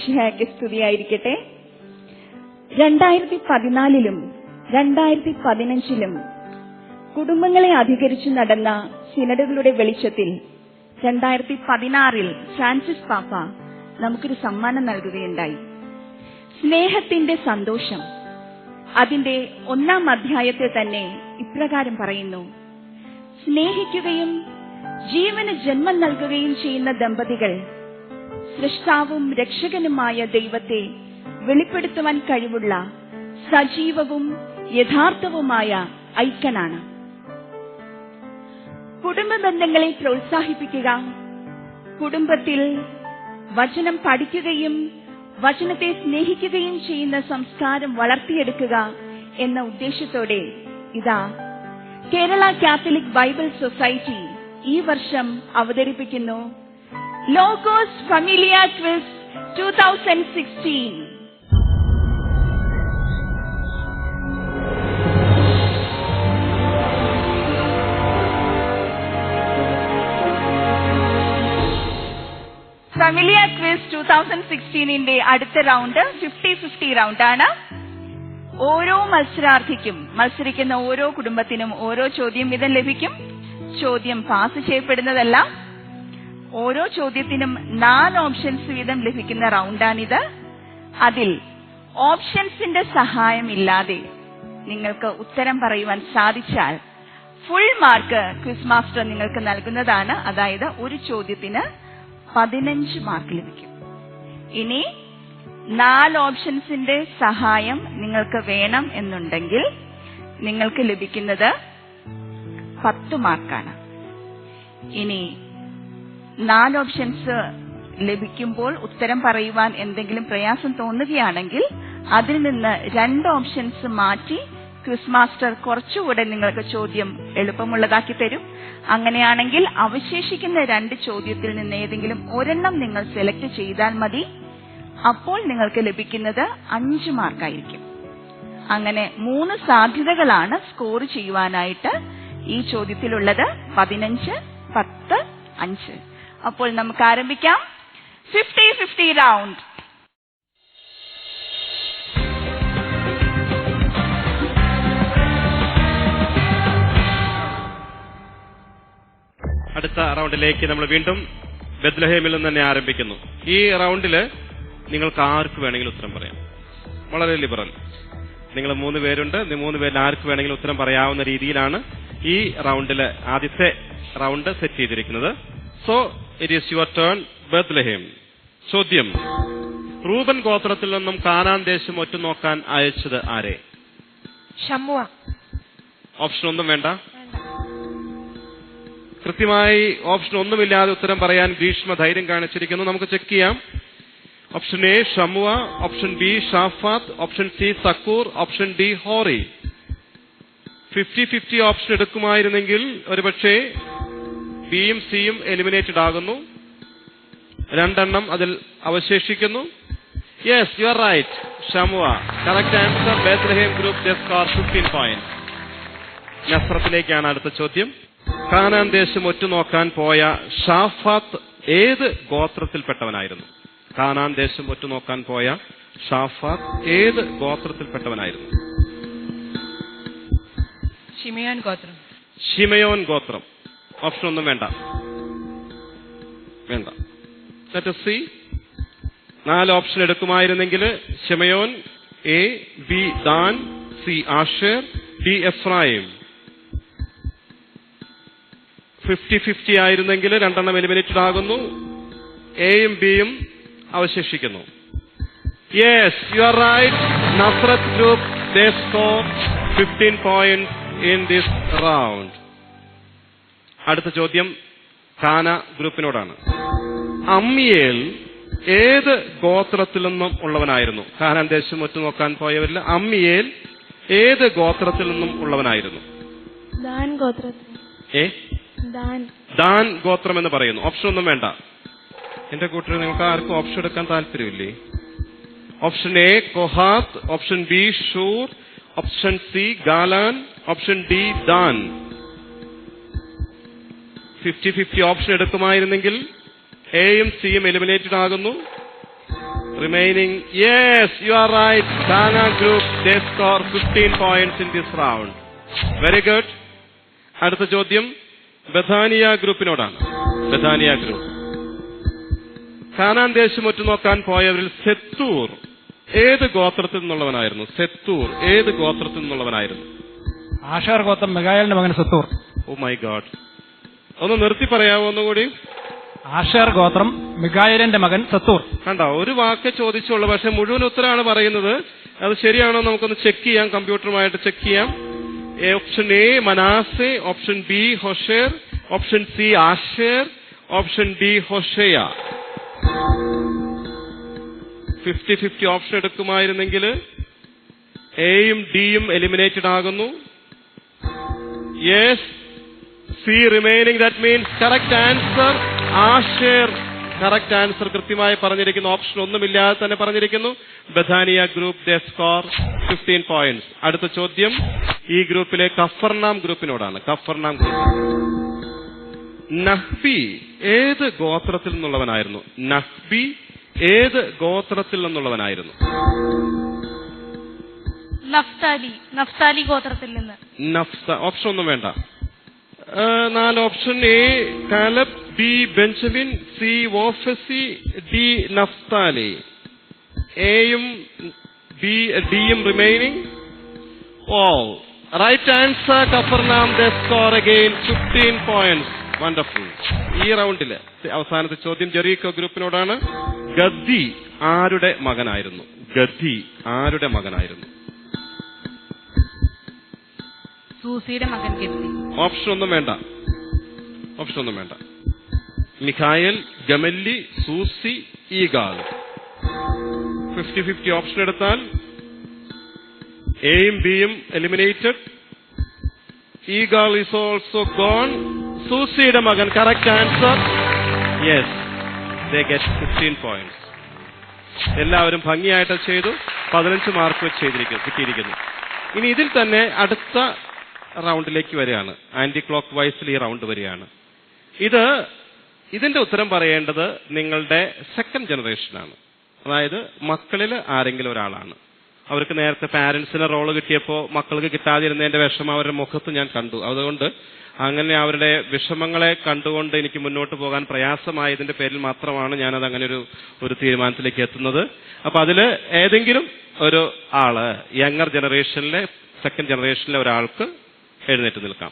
മിശിഹായ്ക്ക് സ്തുതിയായിരിക്കട്ടെ. 2014 2015 കുടുംബങ്ങളെ അധികരിച്ചു നടന്ന സിനഡുകളുടെ വെളിച്ചത്തിൽ 2016 ഫ്രാൻസിസ് പാപ്പ നമുക്കൊരു സമ്മാനം നൽകുകയുണ്ടായി. സ്നേഹത്തിന്റെ സന്തോഷം. അതിന്റെ 1-ാം അധ്യായത്തിൽ തന്നെ ഇപ്രകാരം പറയുന്നു: സ്നേഹിക്കുകയും ജീവന് ജന്മം നൽകുകയും ചെയ്യുന്ന ദമ്പതികൾ സൃഷ്ടാവും രക്ഷകനുമായ ദൈവത്തെ വെളിപ്പെടുത്തുവാൻ കഴിവുള്ള സജീവവും യഥാർത്ഥവുമായ ഐക്യനാണ്. കുടുംബ ബന്ധങ്ങളെ പ്രോത്സാഹിപ്പിക്കുക, കുടുംബത്തിൽ വചനം പഠിക്കുകയും വചനത്തെ സ്നേഹിക്കുകയും ചെയ്യുന്ന സംസ്കാരം വളർത്തിയെടുക്കുക എന്ന ഉദ്ദേശത്തോടെ ഇതാ കേരള കാത്തലിക് ബൈബിൾ സൊസൈറ്റി ഈ വർഷം അവതരിപ്പിക്കുന്നു ലോഗോസ് ഫാമിലിയ ക്വിസ് 2016. ഫാമിലിയ ക്വിസ് 2016 അടുത്ത റൗണ്ട് 50-50 റൗണ്ടാണ്. ഓരോ മത്സരാർത്ഥിക്കും, മത്സരിക്കുന്ന ഓരോ കുടുംബത്തിനും ഓരോ ചോദ്യം വീതം ലഭിക്കും. ചോദ്യം പാസ് ചെയ്യപ്പെടുന്നതല്ല. ഓരോ ചോദ്യത്തിനും 4 ഓപ്ഷൻസ് വീതം ലഭിക്കുന്ന റൗണ്ടാണിത്. അതിൽ ഓപ്ഷൻസിന്റെ സഹായമില്ലാതെ നിങ്ങൾക്ക് ഉത്തരം പറയുവാൻ സാധിച്ചാൽ ഫുൾ മാർക്ക് ക്വിസ് മാസ്റ്റർ നിങ്ങൾക്ക് നൽകുന്നതാണ്. അതായത് ഒരു ചോദ്യത്തിന് 15 മാർക്ക് ലഭിക്കും. ഇനി 4 ഓപ്ഷൻസിന്റെ സഹായം നിങ്ങൾക്ക് വേണം എന്നുണ്ടെങ്കിൽ നിങ്ങൾക്ക് ലഭിക്കുന്നത് 10 മാർക്കാണ്. ഇനി 4 ഓപ്ഷൻസ് ലഭിക്കുമ്പോൾ ഉത്തരം പറയുവാൻ എന്തെങ്കിലും പ്രയാസം തോന്നുകയാണെങ്കിൽ അതിൽ നിന്ന് 2 ഓപ്ഷൻസ് മാറ്റി ക്വിസ് മാസ്റ്റർ കുറച്ചുകൂടെ നിങ്ങൾക്ക് ചോദ്യം എളുപ്പമുള്ളതാക്കി തരും. അങ്ങനെയാണെങ്കിൽ അവശേഷിക്കുന്ന 2 ചോദ്യത്തിൽ നിന്ന് ഏതെങ്കിലും ഒരെണ്ണം നിങ്ങൾ സെലക്ട് ചെയ്താൽ മതി. അപ്പോൾ നിങ്ങൾക്ക് ലഭിക്കുന്നത് 5 മാർക്കായിരിക്കും. അങ്ങനെ 3 സാധ്യതകളാണ് സ്കോർ ചെയ്യുവാനായിട്ട് ഈ ചോദ്യത്തിലുള്ളത്: 15, 10, 5. അപ്പോൾ നമുക്ക് ആരംഭിക്കാം 50-50 റൗണ്ട്. അടുത്ത റൗണ്ടിലേക്ക് നമ്മൾ വീണ്ടും ബെത്ലഹേമിൽ നിന്ന് തന്നെ ആരംഭിക്കുന്നു. ഈ റൗണ്ടില് നിങ്ങൾക്ക് ആർക്ക് വേണമെങ്കിലും ഉത്തരം പറയാം. വളരെ ലിബറൽ. നിങ്ങൾ 3 പേരുണ്ട്. 3 പേരിൽ ആർക്ക് വേണമെങ്കിലും ഉത്തരം പറയാവുന്ന രീതിയിലാണ് ഈ റൗണ്ടില് ആദ്യത്തെ റൗണ്ട് സെറ്റ് ചെയ്തിരിക്കുന്നത്. So it is your turn. Bethlehem. ചോദ്യം: റൂബൻ ഗോത്രത്തിൽ നിന്നും കാനാൻ ദേശം ഒറ്റുനോക്കാൻ അയച്ചത് ആരെ? ശമുവ. ഓപ്ഷൻ ഒന്നും വേണ്ട. കൃത്യമായി ഓപ്ഷൻ ഒന്നുമില്ലാതെ ഉത്തരം പറയാൻ ഗ്രീഷ്മ ധൈര്യം കാണിച്ചിരിക്കുന്നു. നമുക്ക് ചെക്ക് ചെയ്യാം. Option A Shammua, option B Shaphat, option C Zaccur, option D Hori. 50-50 option എടുക്കുമായിരുന്നെങ്കിൽ ഒരുപക്ഷെ ബിയും സിയും എലിമിനേറ്റഡ് ആകുന്നു. 2 എണ്ണം അതിൽ അവശേഷിക്കുന്നു. Yes, you are right. Shammua. Correct answer. Bethlehem group they score 15 point. നസ്രത്തിലേക്കാണ് അടുത്ത ചോദ്യം. കാനാൻ ദേശം ഒറ്റുനോക്കാൻ പോയ ഷാഫാത്ത് ഏത് ഗോത്രത്തിൽപ്പെട്ടവനായിരുന്നു? കാനാൻ ദേശം ഒറ്റുനോക്കാൻ പോയ ഷാഫാത്ത് ഏത് ഗോത്രത്തിൽപ്പെട്ടവനായിരുന്നു? ശിമയോൻ ഗോത്രം. ശിമയോൻ ഗോത്രം. ഓപ്ഷൻ ഒന്നും വേണ്ട. Let us see. 4 ഓപ്ഷൻ എടുക്കുമായിരുന്നെങ്കിൽ Simeon, A, B Dan, C Asher, D Ephraim. 50-50 ആയിരുന്നെങ്കിൽ 2 എണ്ണം എലിമിനേറ്റഡ് ആകുന്നു. എയും ബിയും അവശേഷിക്കുന്നു. Yes, you are right. Nazareth group they score 15 point in this round. അടുത്ത ചോദ്യം കാന ഗ്രൂപ്പിനോടാണ്. അമ്മിയേൽ ഏത് ഗോത്രത്തിൽ നിന്നും ഉള്ളവനായിരുന്നു? കാനാൻ ദേശം ഒറ്റുനോക്കാൻ പോയവരിൽ അമ്മിയേൽ ഏത് ഗോത്രത്തിൽ നിന്നും ഉള്ളവനായിരുന്നു? ദാൻ ഗോത്രത്തിൽ. ദാൻ ഗോത്രം എന്ന് പറയുന്നു. ഓപ്ഷൻ ഒന്നും വേണ്ട. എന്റെ കൂട്ടർ നിങ്ങൾക്ക് ആർക്കും ഓപ്ഷൻ എടുക്കാൻ താല്പര്യമില്ലേ? Option A Kohath, option B Shur, option C Galal, option D Dan. 50-50 option എടുക്കുമായിരുന്നെങ്കിൽ എയും സിയും എലിമിനേറ്റഡ് ആകുന്നു. Remaining, yes, you are right. Dana group, they score 15 points in this round. Very good. അടുത്ത ചോദ്യം ബഥാനിയ ഗ്രൂപ്പിനോടാണ്. ബഥാനിയ ഗ്രൂപ്പ്. കാനാൻ ദേശം ഒറ്റുനോക്കാൻ പോയവരിൽ സെത്തൂർ ഏത് ഗോത്രത്തിൽ നിന്നുള്ളവനായിരുന്നു? സെത്തൂർ ഏത് ഗോത്രത്തിൽ നിന്നുള്ളവനായിരുന്നു? ആഷേർ ഗോത്രം മിഖായേലിന്റെ മകൻ സെത്തൂർ. ഓ മൈ ഗോഡ്, ഒന്ന് നിർത്തി പറയാമോ ഒന്നുകൂടി? ആഷേർ ഗോത്രം മിഖായേലിന്റെ മകൻ സെത്തൂർ. കണ്ടോ, ഒരു വാക്ക് ചോദിച്ചുള്ളൂ, പക്ഷെ മുഴുവൻ ഉത്തരമാണ് പറയുന്നത്. അത് ശരിയാണോ നമുക്കൊന്ന് ചെക്ക് ചെയ്യാം, കമ്പ്യൂട്ടറുമായിട്ട് ചെക്ക് ചെയ്യാം. Option A Manasseh, option B Hosher, option C Asher, option D Hoshea. 50-50 option എടുക്കുമായിരുന്നെങ്കിൽ എയും ഡിയും എലിമിനേറ്റഡ് ആകുന്നു. Yes, C remaining, that means correct answer Asher. Correct answer കൃത്യമായി പറഞ്ഞിരിക്കുന്നു. ഓപ്ഷൻ ഒന്നുമില്ലാതെ തന്നെ പറഞ്ഞിരിക്കുന്നു. Bethany group they score 15 points. അടുത്ത ചോദ്യം ഈ ഗ്രൂപ്പിലെ കഫർനാം ഗ്രൂപ്പിനോടാണ്. Capernaum group. നഹ്ബി ഏത് ഗോത്രത്തിൽ നിന്നുള്ളവനായിരുന്നു? നഹ്ബി ഏത് ഗോത്രത്തിൽ നിന്നുള്ളവനായിരുന്നു? നഫ്താലി ഗോത്രത്തിൽ നിന്ന്. ഓപ്ഷൻ ഒന്നും വേണ്ട. 4 option. A Caleb, B Benjamin, C ഓഫസി, ഡി നഫ്താലി. എയും ഡിയും remaining. All right answer Capernaum. They score again 15 points. Wonderful. ഈ റൗണ്ടില് അവസാനത്തെ ചോദ്യം ജെറീക്കോ ഗ്രൂപ്പിനോടാണ്. ഗദ്ദി ആരുടെ മകനായിരുന്നു? ഗദ്ദി ആരുടെ മകനായിരുന്നു? സൂസിയുടെ മകൻ ഗദ്ദി. ഓപ്ഷൻ ഒന്നും വേണ്ട. ഓപ്ഷൻ ഒന്നും വേണ്ട. Michael, Gemalli, Susi, Igal. 50-50 option എടുത്താൽ എയും ബിയും eliminated. Igal is also gone. സൂസിയുടെ മകൻ correct answer. Yes, they get 15 points. എല്ലാവരും ഭംഗിയായിട്ട് ചെയ്തു. 15 മാർക്ക് വെച്ച് കിട്ടിയിരിക്കുന്നു. ഇനി ഇതിൽ തന്നെ അടുത്ത റൗണ്ടിലേക്ക് വരികയാണ്. ആന്റി ക്ലോക്ക് വൈസിൽ ഈ റൗണ്ട് വരികയാണ്. ഇതിന്റെ ഉത്തരം പറയേണ്ടത് നിങ്ങളുടെ സെക്കൻഡ് ജനറേഷനാണ്. അതായത് മക്കളിൽ ആരെങ്കിലും ഒരാളാണ്. അവർക്ക് നേരത്തെ പാരന്റ്സിന് റോള് കിട്ടിയപ്പോൾ മക്കൾക്ക് കിട്ടാതിരുന്നതിന്റെ വിഷമം അവരുടെ മുഖത്ത് ഞാൻ കണ്ടു. അതുകൊണ്ട് അങ്ങനെ അവരുടെ വിഷമങ്ങളെ കണ്ടുകൊണ്ട് എനിക്ക് മുന്നോട്ട് പോകാൻ പ്രയാസമായതിന്റെ പേരിൽ മാത്രമാണ് ഞാനത് അങ്ങനെ ഒരു തീരുമാനത്തിലേക്ക് എത്തുന്നത്. അപ്പൊ അതിൽ ഏതെങ്കിലും ഒരു ആള് യങ്ങർ ജനറേഷനിലെ സെക്കൻഡ് ജനറേഷനിലെ ഒരാൾക്ക് എഴുന്നേറ്റ് നിൽക്കാം.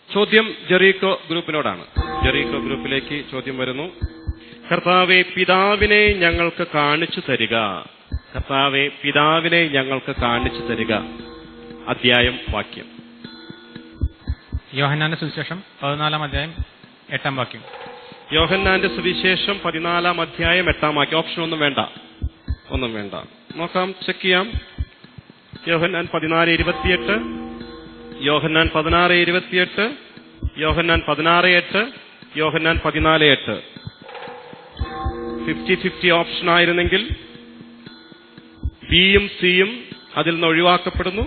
ചോദ്യം ജെറീക്കോ ഗ്രൂപ്പിനോടാണ്. ജെറീക്കോ ഗ്രൂപ്പിലേക്ക് ചോദ്യം വരുന്നു. കർത്താവേ പിതാവിനെ ഞങ്ങൾക്ക് കാണിച്ചു തരിക. കർത്താവേ പിതാവിനെ ഞങ്ങൾക്ക് കാണിച്ചു തരിക. അധ്യായം, വാക്യം. യോഹന്നാന്റെ സുവിശേഷം 14-ാം അധ്യായം 8-ാം വാക്യം. യോഹന്നാന്റെ സുവിശേഷം 14-ാം അധ്യായം 8-ാം വാക്യം. ഓപ്ഷൻ ഒന്നും വേണ്ട. ഒന്നും വേണ്ട. നോക്കാം, ചെക്ക് ചെയ്യാം. യോഹന്നാൻ 14:28, യോഹന്നാൻ 16:28, യോഹന്നാൻ 16:8, യോഹന്നാൻ 14:8. 50-50 ഓപ്ഷൻ ആയിരുന്നെങ്കിൽ ബിയും സിയും അതിൽ നിന്ന് ഒഴിവാക്കപ്പെടുന്നു.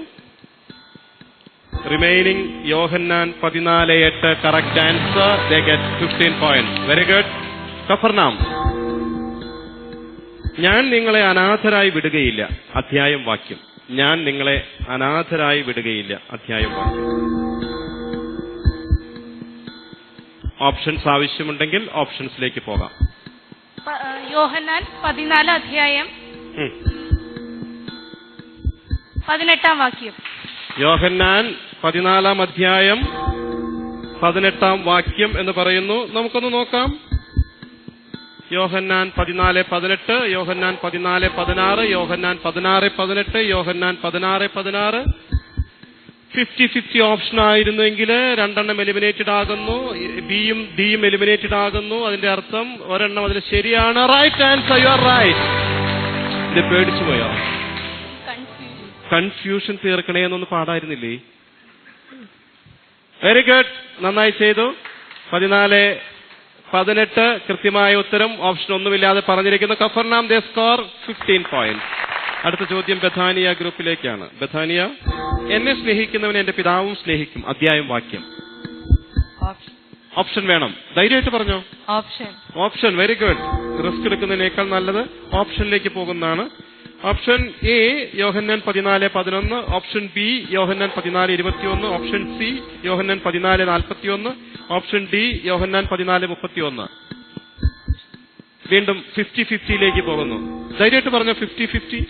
Remaining Yohannan 14:8 correct answer. They get 15 points. Very good. Capernaum. ഞാൻ നിങ്ങളെ അനാഥരായി വിടുകയില്ല. അധ്യായം, വാക്യം. ഞാൻ നിങ്ങളെ അനാഥരായി വിടുകയില്ല. അധ്യായം, വാക്യം. ഓപ്ഷൻസ് ആവശ്യമുണ്ടെങ്കിൽ ഓപ്ഷൻസിലേക്ക് പോകാം. യോഹന്നാൻ 14 അധ്യായം 18-ാം വാക്യം. യോഹന്നാൻ 14-ാം അധ്യായം 18-ാം വാക്യം എന്ന് പറയുന്നു. നമുക്കൊന്ന് നോക്കാം. യോഹന്നാൻ 14:18, യോഹന്നാൻ 14:16, യോഹന്നാൻ 16:18, യോഹന്നാൻ 16:16. 50-50 ഓപ്ഷൻ ആയിരുന്നെങ്കിൽ 2 എലിമിനേറ്റഡ് ആകുന്നു. ബിയും ഡിയും എലിമിനേറ്റഡ് ആകുന്നു. അതിന്റെ അർത്ഥം ഒരെണ്ണം അതിൽ ശരിയാണ്. Right answer. You are right. ഇത് പേടിച്ചു പോയോ? കൺഫ്യൂഷൻ തീർക്കണേ എന്നൊന്ന് പാടായിരുന്നില്ലേ? Very good. നന്നായി ചെയ്തു. 14:18 കൃത്യമായ ഉത്തരം. ഓപ്ഷൻ ഒന്നുമില്ലാതെ പറഞ്ഞിരിക്കുന്നു. കഫർനാം. They score 15 points. അടുത്ത ചോദ്യം ബഥാനിയ ഗ്രൂപ്പിലേക്കാണ്. ബഥാനിയ. എന്നെ സ്നേഹിക്കുന്നവനെ എന്റെ പിതാവും സ്നേഹിക്കും. അധ്യായം, വാക്യം. ഓപ്ഷൻ വേണം. ധൈര്യമായിട്ട് പറഞ്ഞോ. Option. Option. Very good. Risk എടുക്കുന്നതിനേക്കാൾ നല്ലത് ഓപ്ഷനിലേക്ക് പോകുന്നതാണ്. Option A Yohannan 14:11, option B Yohannan 14:21, option C Yohannan 14:41, option D Yohannan 14:31. വീണ്ടും 50-50യിലേക്ക് പോകുന്നു. ധൈര്യമായിട്ട് പറഞ്ഞോ. 50-50.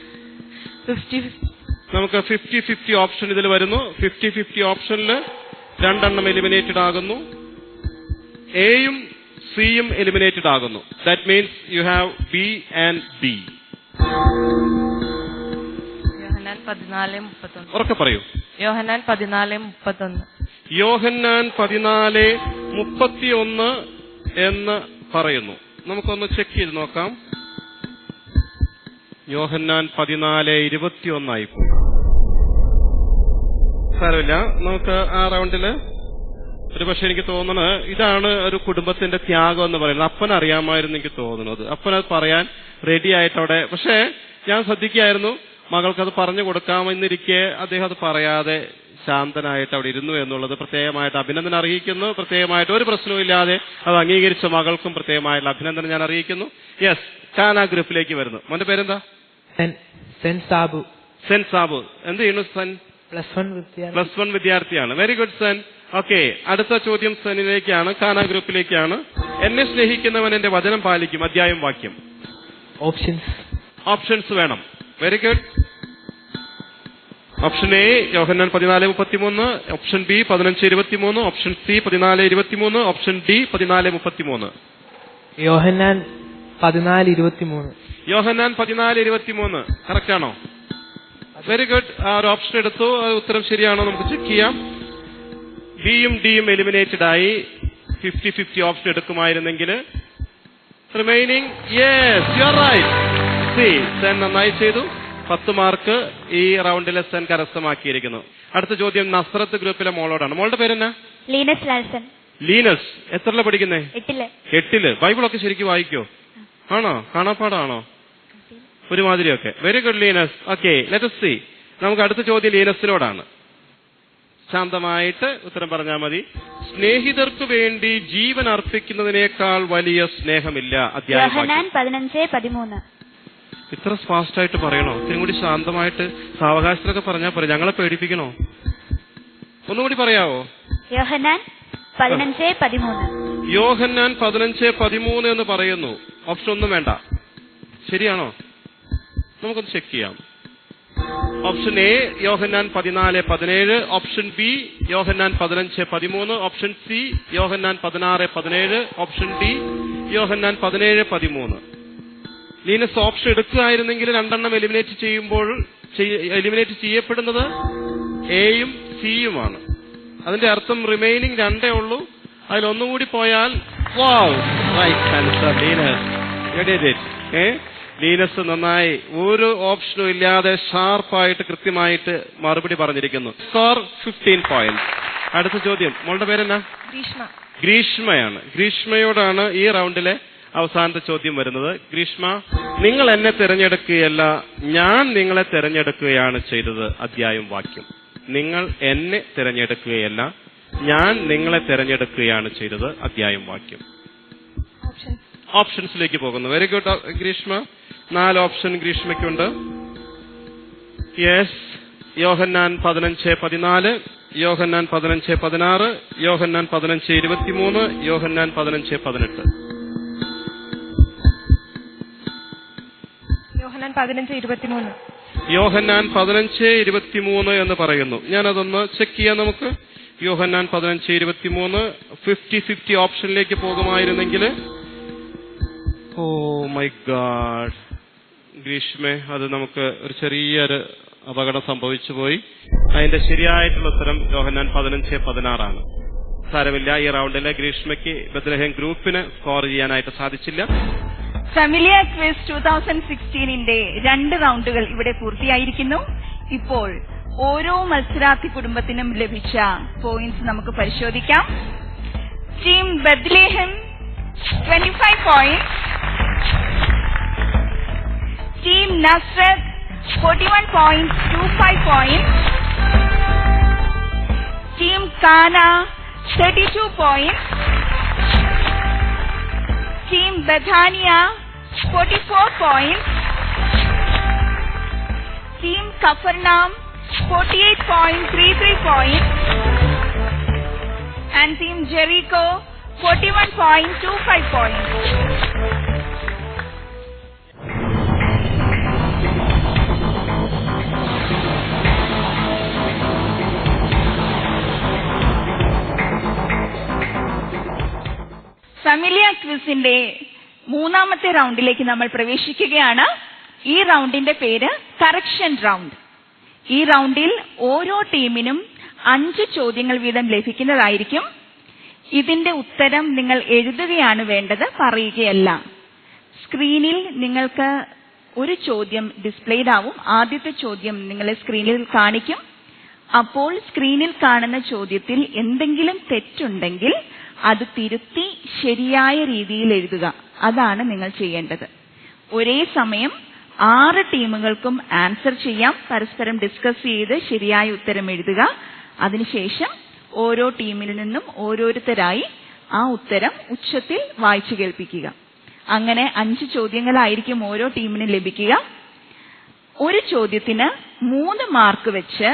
നമുക്ക് 50-50 ഓപ്ഷൻ ഇതിൽ വരുന്നു. 50-50 ഓപ്ഷനിൽ 2 എലിമിനേറ്റഡ് ആകുന്നു. എയും സിയും എലിമിനേറ്റഡ് ആകുന്നു. That means you have B and D. Yohannan 14:31. ഉറക്കെ പറയൂ. യോഹന്നാൻ 14:31. യോഹന്നാൻ 14:31 എന്ന് പറയുന്നു. നമുക്കൊന്ന് ചെക്ക് ചെയ്ത് നോക്കാം. യോഹന്നാൻ 14:21 ആയിപ്പോ. സാരമില്ല, നമുക്ക് ആ റൗണ്ടില് ഒരു പക്ഷെ എനിക്ക് തോന്നുന്നത് ഇതാണ് ഒരു കുടുംബത്തിന്റെ ത്യാഗം എന്ന് പറയുന്നത്. അപ്പനറിയാമായിരുന്നു എനിക്ക് തോന്നുന്നത്. അപ്പനത് പറയാൻ റെഡി ആയിട്ട് അവിടെ, പക്ഷെ ഞാൻ ശ്രദ്ധിക്കുകയായിരുന്നു മകൾക്കത് പറഞ്ഞു കൊടുക്കാമെന്നിരിക്കെ അദ്ദേഹം അത് പറയാതെ ശാന്തനായിട്ട് അവിടെ ഇരുന്നു എന്നുള്ളത് പ്രത്യേകമായിട്ട് അഭിനന്ദനം അറിയിക്കുന്നു. പ്രത്യേകമായിട്ട് ഒരു പ്രശ്നവുമില്ലാതെ അത് അംഗീകരിച്ച മകൾക്കും പ്രത്യേകമായിട്ടുള്ള അഭിനന്ദനം ഞാൻ അറിയിക്കുന്നു. യെസ്, കാന ഗ്രൂപ്പിലേക്ക് വരുന്നു. മോന്റെ പേരെന്താ? സെൻ സാബു. സെൻ സാബു. എന്ത് ചെയ്യുന്നു സെൻ? +1 വിദ്യാർത്ഥിയാണ്. Very good Sen. ഓക്കെ, അടുത്ത ചോദ്യം സെനിലേക്കാണ്, കാന ഗ്രൂപ്പിലേക്കാണ്. എന്നെ സ്നേഹിക്കുന്നവൻ എന്റെ വചനം പാലിക്കും. അധ്യായം വാക്യം. ഓപ്ഷൻസ് വേണം. Very good. Option A Yohannan 14:33, option B 15:23, option C 14:23, option D 14:33. Yohannan 14:23. Yohannan 14:23 correct ആണോ? Very good. ആ ഒരു ഓപ്ഷൻ എടുത്തു. ഉത്തരം ശരിയാണോ നമുക്ക് ചെക്ക് ചെയ്യാം. ബിയും ഡിയും എലിമിനേറ്റഡ് ആയി. 50-50 ഓപ്ഷൻ എടുക്കുമായിരുന്നെങ്കിൽ remaining. Yes, you are right. C, സെൻ നന്നായി ചെയ്തു. 10 മാർക്ക് ഈ റൗണ്ടിലെ സെൻ കരസ്ഥമാക്കിയിരിക്കുന്നു. അടുത്ത ചോദ്യം നസ്രത്ത് ഗ്രൂപ്പിലെ മോളോടാണ്. മോളുടെ പേരെന്നാ? ലീനസ് ലാൽസൺ. ലീനസ്. എത്രല്ല പഠിക്കുന്നേ? 8ല്. ബൈബിളൊക്കെ ശരിക്കും വായിക്കോ? ആണോ? കാണാപ്പാടാണോ? ഒരുമാതിരിയൊക്കെ. Very good Linus. Okay, let us see. നമുക്ക് അടുത്ത ചോദ്യം ലീനസിനോടാണ്. ശാന്തമായിട്ട് ഉത്തരം പറഞ്ഞാൽ മതി. സ്നേഹിതർക്ക് വേണ്ടി ജീവൻ അർപ്പിക്കുന്നതിനേക്കാൾ വലിയ സ്നേഹമില്ല. അധ്യായം 15:13. ഇത്ര ഫാസ്റ്റ് ആയിട്ട് പറയണോ? ഇത്തിരി കൂടി ശാന്തമായിട്ട് സാവകാശത്തിലൊക്കെ പറഞ്ഞാൽ പോരെ. ഞങ്ങളെ പേടിപ്പിക്കണോ? ഒന്നുകൂടി പറയാവോ? യോഹന്നാൻ 15:13. യോഹന്നാൻ 15:13 എന്ന് പറയുന്നു. ഓപ്ഷൻ ഒന്നും വേണ്ട. ശരിയാണോ? നമുക്കൊന്ന് ചെക്ക് ചെയ്യാം. Option A Yohannan 14:17, option B Yohannan 15:13, option C Yohannan 16:17, option D Yohannan 17:13. Linus option എടുക്കുകയായിരുന്നെങ്കിൽ 2 എലിമിനേറ്റ് ചെയ്യപ്പെടുന്നത് എയും സിയുമാണ്. അതിന്റെ അർത്ഥം റിമൈനിങ് 2 ഉള്ളൂ. അതിലൊന്നുകൂടി പോയാൽ ലീനസ് നന്നായി ഒരു ഓപ്ഷനും ഇല്ലാതെ ഷാർപ്പായിട്ട് കൃത്യമായിട്ട് മറുപടി പറഞ്ഞിരിക്കുന്നു. Score 15 point. അടുത്ത ചോദ്യം. മോളുടെ പേരെന്നാ? ഗ്രീഷ്മയാണ്. ഗ്രീഷ്മയോടാണ് ഈ റൗണ്ടിലെ അവസാനത്തെ ചോദ്യം വരുന്നത്. ഗ്രീഷ്മ, നിങ്ങൾ എന്നെ തിരഞ്ഞെടുക്കുകയല്ല, ഞാൻ നിങ്ങളെ തിരഞ്ഞെടുക്കുകയാണ് ചെയ്തത്. അധ്യായം വാക്യം. നിങ്ങൾ എന്നെ തിരഞ്ഞെടുക്കുകയല്ല, ഞാൻ നിങ്ങളെ തിരഞ്ഞെടുക്കുകയാണ് ചെയ്തത്. അധ്യായം വാക്യം. ഓപ്ഷൻസിലേക്ക് പോകുന്നു. Very good Greeshma. 4 ഓപ്ഷൻ ഗ്രീഷ്മയ്ക്കുണ്ട്. യെസ്. യോഹന്നാൻ 15:14, യോഹന്നാൻ 15:16, യോഹന്നാൻ 15:23, യോഹന്നാൻ 15:18. യോഹന്നാൻ 15:23. യോഹന്നാൻ 15:23 എന്ന് പറയുന്നു. ഞാനതൊന്ന് ചെക്ക് ചെയ്യാം നമുക്ക്. യോഹന്നാൻ 15:23 50-50 ഓപ്ഷനിലേക്ക് പോകുമായിരുന്നെങ്കിൽ. ഓ മൈ ഗാഡ് ഗ്രീഷ്മേ, അത് നമുക്ക് ഒരു ചെറിയൊരു അപകടം സംഭവിച്ചു പോയി. അതിന്റെ ശരിയായിട്ടുള്ള ഉത്തരം യോഹന്നാൻ 15:16 സാരമില്ല. ഈ റൗണ്ടിലെ ഗ്രീഷ്മയ്ക്ക് ബത്ലഹേം ഗ്രൂപ്പിന് സ്കോർ ചെയ്യാനായിട്ട് സാധിച്ചില്ല. ഫാമിലിയ ക്വിസ് 2016ന്റെ 2 റൗണ്ടുകൾ ഇവിടെ പൂർത്തിയായിരിക്കുന്നു. ഇപ്പോൾ ഓരോ മത്സരാർത്ഥി കുടുംബത്തിനും ലഭിച്ച പോയിന്റ്സ് നമുക്ക് പരിശോധിക്കാം. Team Bethlehem 25 points, team Nazareth 41.25 points, team കാന 32 points, Team Bethania 44 points. Team Kafarnam 48.33 points. And Team Jericho 41.25 points. ഫാമിലിയ ക്വിസിന്റെ മൂന്നാമത്തെ റൗണ്ടിലേക്ക് നമ്മൾ പ്രവേശിക്കുകയാണ്. ഈ റൗണ്ടിന്റെ പേര് കറക്ഷൻ റൗണ്ട്. ഈ റൗണ്ടിൽ ഓരോ ടീമിനും 5 ചോദ്യങ്ങൾ വീതം ലഭിക്കുന്നതായിരിക്കും. ഇതിന്റെ ഉത്തരം നിങ്ങൾ എഴുതുകയാണ് വേണ്ടത്, പറയുകയല്ല. സ്ക്രീനിൽ നിങ്ങൾക്ക് ഒരു ചോദ്യം ഡിസ്പ്ലേഡ് ആവും. ആദ്യത്തെ ചോദ്യം നിങ്ങളെ സ്ക്രീനിൽ കാണിക്കും. അപ്പോൾ സ്ക്രീനിൽ കാണുന്ന ചോദ്യത്തിൽ എന്തെങ്കിലും തെറ്റുണ്ടെങ്കിൽ അത് തിരുത്തി ശരിയായ രീതിയിൽ എഴുതുക. അതാണ് നിങ്ങൾ ചെയ്യേണ്ടത്. ഒരേ സമയം 6 ടീമുകൾക്കും ആൻസർ ചെയ്യാം. പരസ്പരം ഡിസ്കസ് ചെയ്ത് ശരിയായ ഉത്തരം എഴുതുക. അതിനുശേഷം ഓരോ ടീമിൽ നിന്നും ഓരോരുത്തരായി ആ ഉത്തരം ഉച്ചത്തിൽ വായിച്ചു കേൾപ്പിക്കുക. അങ്ങനെ 5 ചോദ്യങ്ങളായിരിക്കും ഓരോ ടീമിനും ലഭിക്കുക. ഒരു ചോദ്യത്തിന് 3 മാർക്ക് വെച്ച്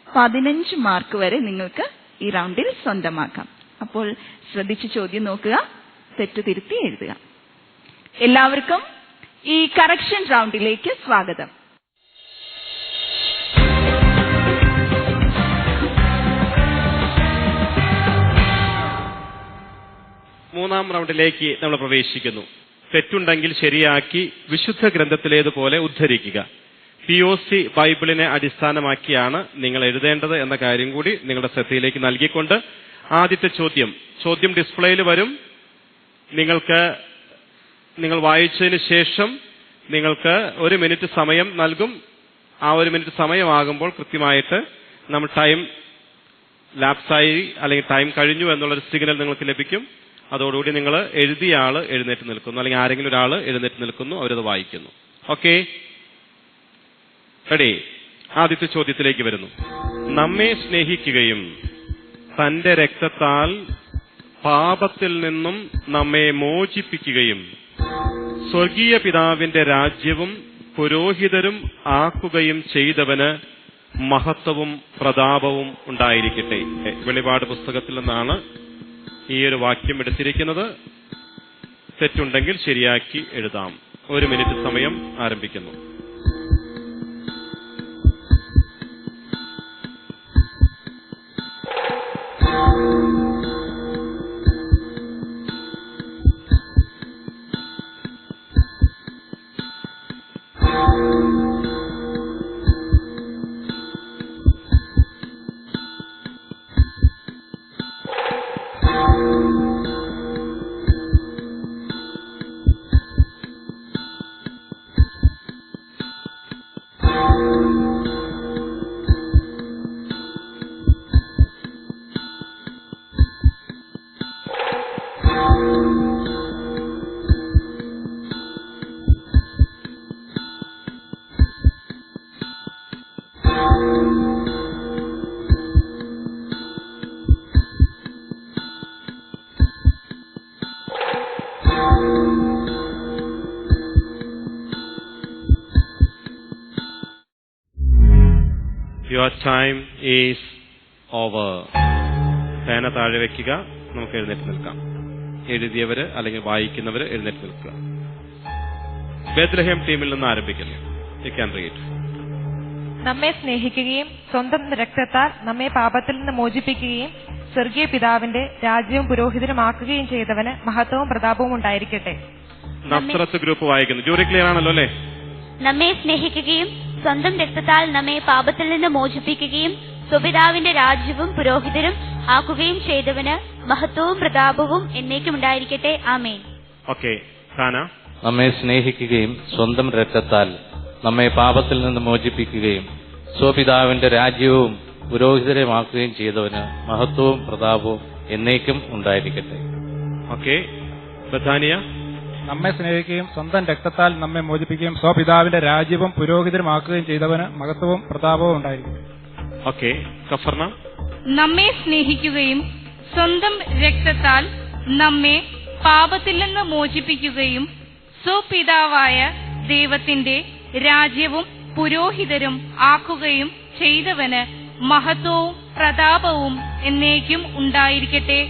15 മാർക്ക് വരെ നിങ്ങൾക്ക് ഈ റൗണ്ടിൽ സ്വന്തമാക്കാം. അപ്പോൾ ശ്രദ്ധിച്ച് ചോദ്യം നോക്കുക, തെറ്റ് തിരുത്തി എഴുതുക. എല്ലാവർക്കും ഈ കറക്ഷൻ റൗണ്ടിലേക്ക് സ്വാഗതം. മൂന്നാം റൗണ്ടിലേക്ക് നമ്മൾ പ്രവേശിക്കുന്നു. തെറ്റുണ്ടെങ്കിൽ ശരിയാക്കി വിശുദ്ധ ഗ്രന്ഥത്തിലേതുപോലെ ഉദ്ധരിക്കുക. POC ബൈബിളിനെ അടിസ്ഥാനമാക്കിയാണ് നിങ്ങൾ എഴുതേണ്ടത് എന്ന കാര്യം കൂടി നിങ്ങളുടെ ശ്രദ്ധയിലേക്ക് നൽകിക്കൊണ്ട് ആദ്യത്തെ ചോദ്യം ഡിസ്പ്ലേയിൽ വരും. നിങ്ങൾ വായിച്ചതിന് ശേഷം നിങ്ങൾക്ക് 1 മിനിറ്റ് സമയം നൽകും. ആ 1 മിനിറ്റ് സമയമാകുമ്പോൾ കൃത്യമായിട്ട് നമ്മൾ ടൈം ലാപ്സായി അല്ലെങ്കിൽ ടൈം കഴിഞ്ഞു എന്നുള്ളൊരു സിഗ്നൽ നിങ്ങൾക്ക് ലഭിക്കും. അതോടുകൂടി നിങ്ങൾ എഴുതിയ ആള് എഴുന്നേറ്റ് നിൽക്കുന്നു, അല്ലെങ്കിൽ ആരെങ്കിലും ഒരാൾ എഴുന്നേറ്റ് നിൽക്കുന്നു, അവരത് വായിക്കുന്നു. Okay, ready? ആദ്യത്തെ ചോദ്യത്തിലേക്ക് വരുന്നു. നമ്മെ സ്നേഹിക്കുകയും തന്റെ രക്തത്താൽ പാപത്തിൽ നിന്നും നമ്മെ മോചിപ്പിക്കുകയും സ്വർഗീയ പിതാവിന്റെ രാജ്യവും പുരോഹിതരും ആക്കുകയും ചെയ്തവന് മഹത്വവും പ്രതാപവും ഉണ്ടായിരിക്കട്ടെ. വെളിപാട് പുസ്തകത്തിൽ നിന്നാണ് ഈ ഒരു വാക്യം എടുത്തിരിക്കുന്നത്. തെറ്റുണ്ടെങ്കിൽ ശരിയാക്കി എഴുതാം. 1 മിനിറ്റ് സമയം ആരംഭിക്കുന്നു. Your time is over. പേന താഴെ വെക്കുക. നമുക്ക് എഴുന്നേറ്റ് നിൽക്കാം. എഴുതിയവര് അല്ലെങ്കിൽ വായിക്കുന്നവര് എഴുന്നേറ്റ് നിൽക്കുക. ബേത്ലഹേം ടീമിൽ നിന്ന് ആരംഭിക്കുന്നു. You can read. നമ്മെ സ്നേഹിക്കുകയും സ്വന്തം രക്തത്താൽ നമ്മെ പാപത്തിൽ നിന്ന് മോചിപ്പിക്കുകയും സ്വർഗീയ പിതാവിന്റെ രാജ്യവും പുരോഹിതനുമാക്കുകയും ചെയ്തവന് മഹത്വവും പ്രതാപവും ഉണ്ടായിരിക്കട്ടെ. നസ്രത്ത് ഗ്രൂപ്പ് വായിക്കുന്നു. ജൂറി ക്ലിയർ ആണല്ലോ അല്ലേ? നമ്മെ സ്നേഹിക്കുകയും സ്വന്തം രക്തത്താൽ നമ്മെ പാപത്തിൽ നിന്ന് മോചിപ്പിക്കുകയും സ്വപിതാവിന്റെ രാജ്യവും പുരോഹിതരും ആക്കുകയും ചെയ്തവന് മഹത്വവും പ്രതാപവും എന്നേക്കും ഉണ്ടായിരിക്കട്ടെ. ആമേൻ. ഓക്കെ, ഖാന. നമ്മെ സ്നേഹിക്കുകയും സ്വന്തം രക്തത്താൽ നമ്മെ പാപത്തിൽ നിന്ന് മോചിപ്പിക്കുകയും സ്വപിതാവിന്റെ രാജ്യവും പുരോഹിതരുമാക്കുകയും ചെയ്തവന് മഹത്വവും പ്രതാപവും എന്നേക്കും ഉണ്ടായിരിക്കട്ടെ. ഓക്കെ, ബഥാനിയ. നമ്മെ സ്നേഹിക്കുകയും സ്വന്തം രക്തത്താൽ നമ്മെ മോചിപ്പിക്കുകയും സ്വപിതാവിന്റെ രാജ്യവും പുരോഹിതരുമാക്കുകയും ചെയ്തവന് മഹത്വവും പ്രതാപവും ഉണ്ടായിരിക്കും. ഓക്കെ, കഫർന. നമ്മെ സ്നേഹിക്കുകയും സ്വന്തം രക്തത്താൽ നമ്മെ പാപത്തിൽ നിന്ന് മോചിപ്പിക്കുകയും സ്വപിതാവായ ദൈവത്തിന്റെ രാജ്യവും പുരോഹിതരും ആക്കുകയും ചെയ്തവന് മഹത്വവും പ്രതാപവും എന്നേക്കും ഉണ്ടായിരിക്കട്ടെ.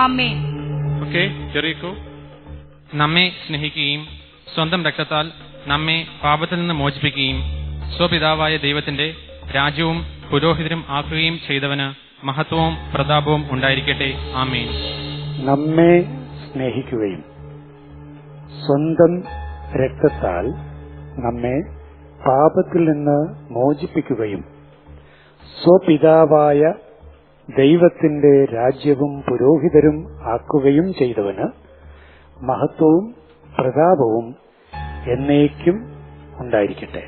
ആമേൻ. Okay, Jericho. നമ്മെ സ്നേഹിക്കുകയും സ്വന്തം രക്തത്താൽ നമ്മെ പാപത്തിൽ നിന്ന് മോചിപ്പിക്കുകയും സ്വപിതാവായ ദൈവത്തിന്റെ രാജ്യവും പുരോഹിതരും ആക്കുകയും ചെയ്തവന് മഹത്വവും പ്രതാപവും ഉണ്ടായിരിക്കട്ടെ. ആമേൻ. നമ്മെ സ്നേഹിക്കുകയും സ്വന്തം രക്തത്താൽ നമ്മെ പാപത്തിൽ നിന്ന് മോചിപ്പിക്കുകയും സ്വപിതാവായ ദൈവത്തിന്റെ രാജ്യവും പുരോഹിതരും ആക്കുകയും ചെയ്തവന് മഹത്വവും പ്രതാപവും എന്നേക്കും ഉണ്ടായിരിക്കട്ടെ.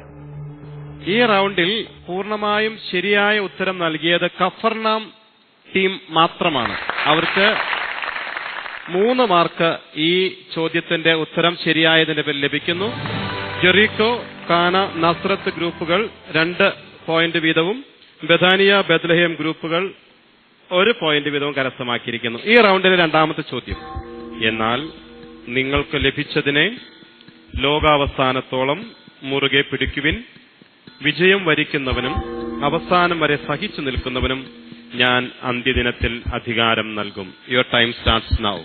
ഈ റൗണ്ടിൽ പൂർണ്ണമായും ശരിയായ ഉത്തരം നൽകിയത് കഫർനാം ടീം മാത്രമാണ്. അവർക്ക് 3 മാർക്ക് ഈ ചോദ്യത്തിന്റെ ഉത്തരം ശരിയായതിന്റെ പേരിൽ ലഭിക്കുന്നു. ജെറീക്കോ, കാന, നസ്രത്ത് ഗ്രൂപ്പുകൾ 2 പോയിന്റ് വീതവും ബഥാനിയ, ബെത്ലഹേം ഗ്രൂപ്പുകൾ 1 പോയിന്റ് വീതവും കരസ്ഥമാക്കിയിരിക്കുന്നു. ഈ റൗണ്ടിലെ 2ാമത്തെ ചോദ്യം: എന്നാൽ നിങ്ങൾക്ക് ലഭിച്ചതിനെ ലോകാവസാനത്തോളം മുറുകെ പിടിക്കുവിൻ, വിജയം വരിക്കുന്നവനും അവസാനം വരെ സഹിച്ചു നിൽക്കുന്നവനും ഞാൻ അന്ത്യദിനത്തിൽ അധികാരം നൽകും. Your time starts now.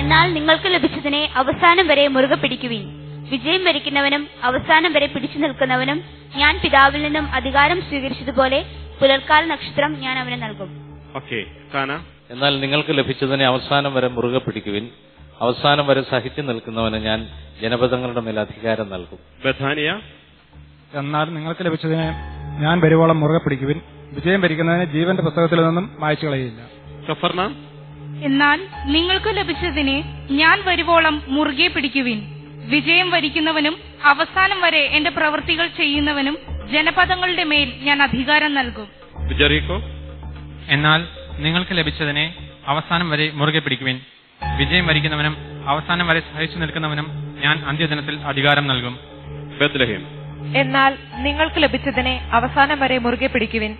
എന്നാൽ നിങ്ങൾക്ക് ലഭിച്ചതിനെ അവസാനം വരെ മുറുകെ പിടിക്കുവിൻ, വിജയം വരിക്കുന്നവനും അവസാനം വരെ പിടിച്ചു നിൽക്കുന്നവനും ഞാൻ പിതാവിൽ നിന്നും അധികാരം സ്വീകരിച്ചതുപോലെ പുലർക്കാല നക്ഷത്രം ഞാൻ അവന് നൽകും. എന്നാൽ നിങ്ങൾക്ക് ലഭിച്ചതിനെ അവസാനം വരെ മുറുകെ പിടിക്കുവിൻ, അവസാനം വരെ സഹിച്ചു നിൽക്കുന്നവന് ഞാൻ ജനപദങ്ങളുടെ മേൽ അധികാരം നൽകും. ബഥാനിയ. എന്നാൽ നിങ്ങൾക്ക് ലഭിച്ചതിനെ ഞാൻ വരുവോളം മുറുകെ പിടിക്കുവിൻ, വിജയം വരിക്കുന്നതിന് ജീവന്റെ പുസ്തകത്തിൽ നിന്നും മായ്ച്ചു കളയില്ല. കഫർനാം. എന്നാൽ നിങ്ങൾക്ക് ലഭിച്ചതിനെ ഞാൻ വരുവോളം മുറുകെ പിടിക്കുവിൻ, വിജയം വരിക്കുന്നവനും അവസാനം വരെ എന്റെ പ്രവൃത്തികൾ ചെയ്യുന്നവനും ജനപദങ്ങളുടെ മേൽ ഞാൻ അധികാരം നൽകും. ജെറീക്കോ. എന്നാൽ നിങ്ങൾക്ക് ലഭിച്ചതിനെ അവസാനം വരെ മുറുകെ പിടിക്കുവിൻ, വിജയം വരിക്കുന്നവനും അവസാനം വരെ സഹിച്ചു നിൽക്കുന്നവനും ഞാൻ അന്ത്യദിനത്തിൽ അധികാരം നൽകും. ബെത്ലഹേം. എന്നാൽ നിങ്ങൾക്ക് ലഭിച്ചതിനെ അവസാനം വരെ മുറുകെ പിടിക്കുവിൻ,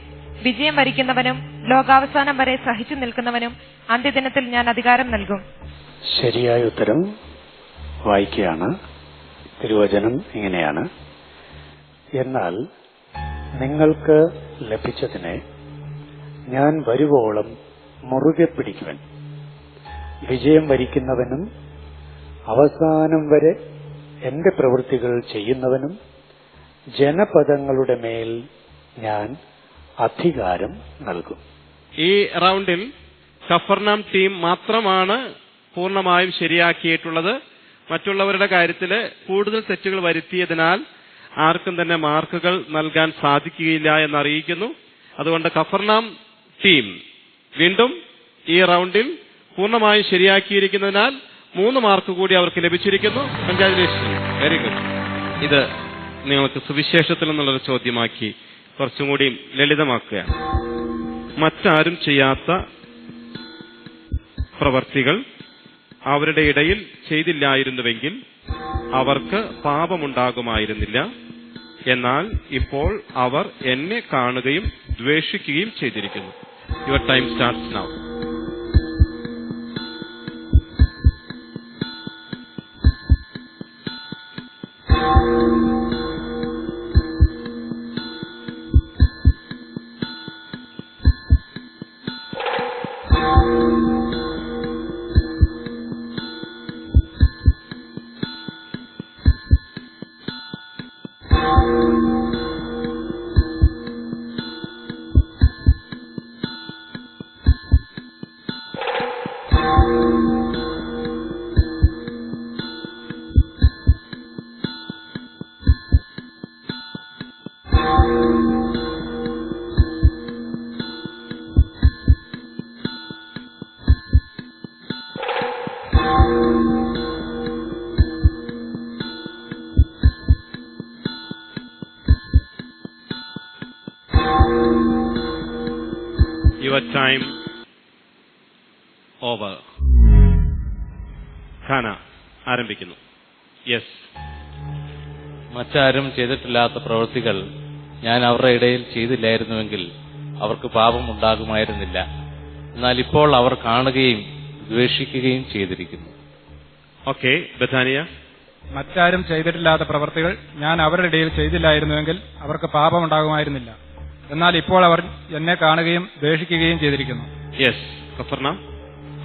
വിജയം വരിക്കുന്നവനും ലോകാവസാനം വരെ സഹിച്ചു നിൽക്കുന്നവനും അന്ത്യദിനത്തിൽ ഞാൻ അധികാരം നൽകും. ശരിയായ ഉത്തരം വായിക്കുകയാണ്. തിരുവചനം ഇങ്ങനെയാണ്: എന്നാൽ നിങ്ങൾക്ക് ലഭിച്ചതിനെ ഞാൻ വരുവോളം മുറുകെ പിടിക്കുവൻ, വിജയം വരിക്കുന്നവനും അവസാനം വരെ എന്റെ പ്രവൃത്തികൾ ചെയ്യുന്നവനും ജനപദങ്ങളുടെ മേൽ ഞാൻ അധികാരം നൽകും. ഈ റൗണ്ടിൽ കഫർനാം ടീം മാത്രമാണ് പൂർണ്ണമായും ശരിയാക്കിയിട്ടുള്ളത്. മറ്റുള്ളവരുടെ കാര്യത്തിൽ കൂടുതൽ തെറ്റുകൾ വരുത്തിയതിനാൽ ആർക്കും തന്നെ മാർക്കുകൾ നൽകാൻ സാധിക്കുകയില്ല എന്നറിയിക്കുന്നു. അതുകൊണ്ട് കഫർനാം ടീം വീണ്ടും ഈ റൗണ്ടിൽ പൂർണ്ണമായും ശരിയാക്കിയിരിക്കുന്നതിനാൽ 3 മാർക്ക് കൂടി അവർക്ക് ലഭിച്ചിരിക്കുന്നു. Congratulation, very good. ഇത് നിങ്ങൾക്ക് സുവിശേഷത്തിൽ നിന്നുള്ളൊരു ചോദ്യമാക്കി കുറച്ചും കൂടി ലളിതമാക്കുകയാണ്. മറ്റാരും ചെയ്യാത്ത പ്രവർത്തികൾ അവരുടെ ഇടയിൽ ചെയ്തില്ലായിരുന്നുവെങ്കിൽ അവർക്ക് പാപമുണ്ടാകുമായിരുന്നില്ല. എന്നാൽ ഇപ്പോൾ അവർ എന്നെ കാണുകയും ദ്വേഷിക്കുകയും ചെയ്തിരിക്കുന്നു. Your time starts now. Your time over. ഖാന ആരംഭിക്കുന്നു. യെസ്. മറ്റാരും ചെയ്തിട്ടില്ലാത്ത പ്രവൃത്തികൾ ഞാൻ അവരുടെ ഇടയിൽ ചെയ്തില്ലായിരുന്നുവെങ്കിൽ അവർക്ക് പാപം ഉണ്ടാകുമായിരുന്നില്ല. എന്നാൽ ഇപ്പോൾ അവർ കാണുകയും ദ്വേഷിക്കുകയും ചെയ്തിരിക്കുന്നു. ഓക്കെ, ബഥാനിയ. മറ്റാരും ചെയ്തിട്ടില്ലാത്ത പ്രവർത്തികൾ ഞാൻ അവരുടെ ഇടയിൽ ചെയ്തില്ലായിരുന്നുവെങ്കിൽ അവർക്ക് പാപമുണ്ടാകുമായിരുന്നില്ല. എന്നാൽ ഇപ്പോൾ അവർ എന്നെ കാണുകയും ദ്വേഷിക്കുകയും ചെയ്തിരിക്കുന്നു. യെസ്. കഫർനാം.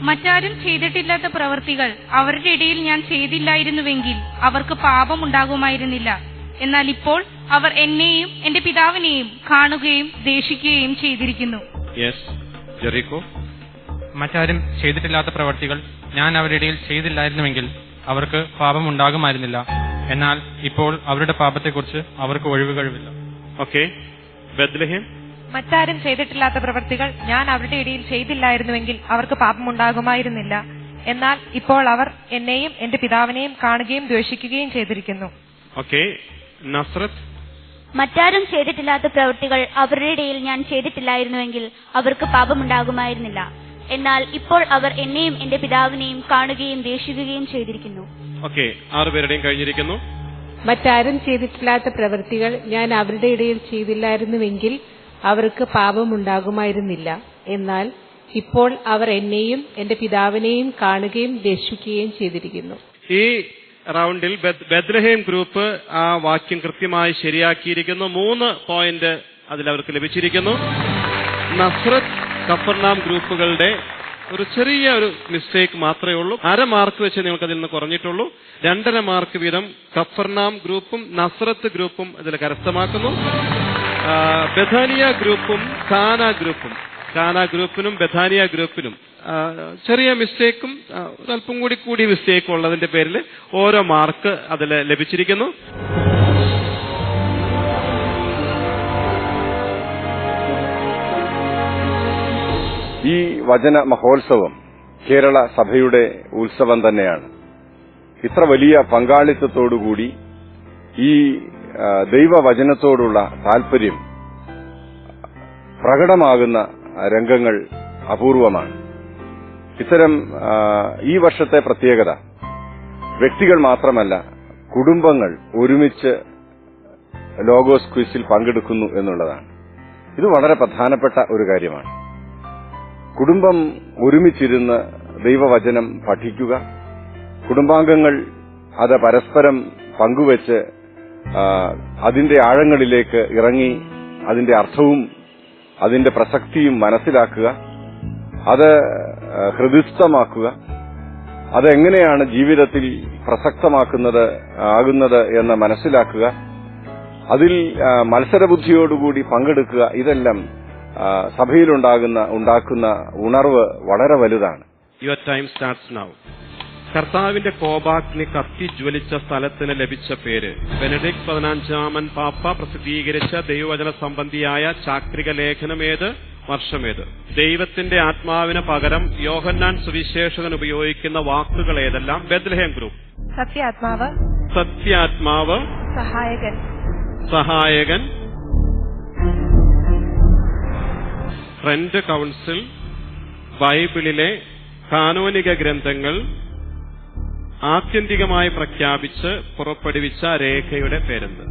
മറ്റാരും ചെയ്തിട്ടില്ലാത്ത പ്രവൃത്തികൾ അവരുടെ ഇടയിൽ ഞാൻ ചെയ്തില്ലായിരുന്നുവെങ്കിൽ അവർക്ക് പാപം ഉണ്ടാകുമായിരുന്നില്ല. എന്നാൽ ഇപ്പോൾ അവർ എന്നെയും എന്റെ പിതാവിനെയും കാണുകയും ദ്വേഷിക്കുകയും ചെയ്തിരിക്കുന്നു. യെസ്. ജെറിക്കോ. മറ്റാരും ചെയ്തിട്ടില്ലാത്ത പ്രവർത്തികൾ ഞാൻ അവരുടെ ഇടയിൽ ചെയ്തില്ലായിരുന്നുവെങ്കിൽ അവർക്ക് പാപമുണ്ടാകുമായിരുന്നില്ല. എന്നാൽ ഇപ്പോൾ അവരുടെ പാപത്തെക്കുറിച്ച് അവർക്ക് ഒഴിവുകഴിവില്ല. Okay, Bethlehem. മറ്റാരും ചെയ്തിട്ടില്ലാത്ത പ്രവൃത്തികൾ ഞാൻ അവരുടെ ഇടയിൽ ചെയ്തില്ലായിരുന്നുവെങ്കിൽ അവർക്ക് പാപമുണ്ടാകുമായിരുന്നില്ല. എന്നാൽ ഇപ്പോൾ അവർ എന്നെയും എന്റെ പിതാവിനെയും കാണുകയും ദ്വേഷിക്കുകയും ചെയ്തിരിക്കുന്നു. ഓക്കെ, നസ്രത്ത്. മറ്റാരും ചെയ്തിട്ടില്ലാത്ത പ്രവൃത്തികൾ അവരുടെ ഇടയിൽ ഞാൻ ചെയ്തിട്ടില്ലായിരുന്നുവെങ്കിൽ അവർക്ക് പാപമുണ്ടാകുമായിരുന്നില്ല. എന്നാൽ ഇപ്പോൾ അവർ എന്നെയും എന്റെ പിതാവിനെയും കാണുകയും ദ്വേഷിക്കുകയും ചെയ്തിരിക്കുന്നു. ഓക്കെ, 6 പേരുടെയും കഴിഞ്ഞിരിക്കുന്നു. മറ്റാരും ചെയ്തിട്ടില്ലാത്ത പ്രവൃത്തികൾ ഞാൻ അവരുടെ ഇടയിൽ ചെയ്തില്ലായിരുന്നുവെങ്കിൽ അവർക്ക് പാപമുണ്ടാകുമായിരുന്നില്ല. എന്നാൽ ഇപ്പോൾ അവർ എന്നെയും എന്റെ പിതാവിനെയും കാണുകയും ദ്വേഷിക്കുകയും ചെയ്തിരിക്കുന്നു. ഈ റൗണ്ടിൽ ബത്ലഹേം ഗ്രൂപ്പ് ആ വാക്യം കൃത്യമായി ശരിയാക്കിയിരിക്കുന്നു. 3 പോയിന്റ് അതിൽ അവർക്ക് ലഭിച്ചിരിക്കുന്നു. നസ്രത്ത്, കഫർനാം ഗ്രൂപ്പുകളുടെ ഒരു ചെറിയ ഒരു മിസ്റ്റേക്ക് മാത്രമേ ഉള്ളൂ. 1/2 മാർക്ക് വെച്ച് നിങ്ങൾക്ക് അതിൽ നിന്ന് കുറഞ്ഞിട്ടുള്ളൂ. 2.5 മാർക്ക് വീതം കഫർനാം ഗ്രൂപ്പും നസ്രത്ത് ഗ്രൂപ്പും ഇതിൽ കരസ്ഥമാക്കുന്നു. ബഥാനിയ ഗ്രൂപ്പും ഖാന ഗ്രൂപ്പിനും ബഥാനിയ ഗ്രൂപ്പിനും ചെറിയ മിസ്റ്റേക്കും അല്പം കൂടി മിസ്റ്റേക്കും ഉള്ളതിന്റെ പേരിൽ ഓരോ മാർക്ക് അതിൽ ലഭിച്ചിരിക്കുന്നു. ഈ വചന മഹോത്സവം കേരള സഭയുടെ ഉത്സവം തന്നെയാണ്. ഇത്ര വലിയ പങ്കാളിത്തത്തോടുകൂടി ഈ ദൈവവചനത്തോടുള്ള താൽപര്യം പ്രകടമാകുന്ന രംഗങ്ങൾ അപൂർവമാണ്. ഇത്തരം ഈ വർഷത്തെ പ്രത്യേകത വ്യക്തികൾ മാത്രമല്ല, കുടുംബങ്ങൾ ഒരുമിച്ച് ലോഗോസ് ക്വിസിൽ പങ്കെടുക്കുന്നു എന്നുള്ളതാണ്. ഇത് വളരെ പ്രധാനപ്പെട്ട ഒരു കാര്യമാണ്. കുടുംബം ഒരുമിച്ചിരുന്ന് ദൈവവചനം പഠിക്കുക, കുടുംബാംഗങ്ങൾ അത് പരസ്പരം പങ്കുവെച്ച് അതിന്റെ ആഴങ്ങളിലേക്ക് ഇറങ്ങി അതിന്റെ അർത്ഥവും അതിന്റെ പ്രസക്തിയും മനസ്സിലാക്കുക, അത് ഹൃദിസ്ഥമാക്കുക, അതെങ്ങനെയാണ് ജീവിതത്തിൽ ആകുന്നത് എന്ന് മനസ്സിലാക്കുക, അതിൽ മത്സരബുദ്ധിയോടുകൂടി പങ്കെടുക്കുക. ഇതെല്ലാം സഭയിലുണ്ടാക്കുന്ന ഉണർവ് വളരെ വലുതാണ്. Your time starts now. കർത്താവിന്റെ കോപാഗ്നി കത്തിജ്വലിച്ച സ്ഥലത്തിന് ലഭിച്ച പേര് ബെനഡിക്ട് 15 പാപ്പ പ്രസിദ്ധീകരിച്ച ദൈവവചന സംബന്ധിയായ ചാക്രിക ലേഖനമേത്, വർഷമേത്? ദൈവത്തിന്റെ ആത്മാവിന് പകരം യോഹന്നാൻ സുവിശേഷകൻ ഉപയോഗിക്കുന്ന വാക്കുകൾ ഏതെല്ലാം? Bethlehem group. സത്യാത്മാവ്, സഹായകൻ, ട്രെൻഡ് കൗൺസിൽ, ബൈബിളിലെ കാനോനിക ഗ്രന്ഥങ്ങൾ, ആത്യന്തികമായി പ്രഖ്യാപിച്ച് പുറപ്പെടുവിച്ച രേഖയുടെ പേരെന്ത്?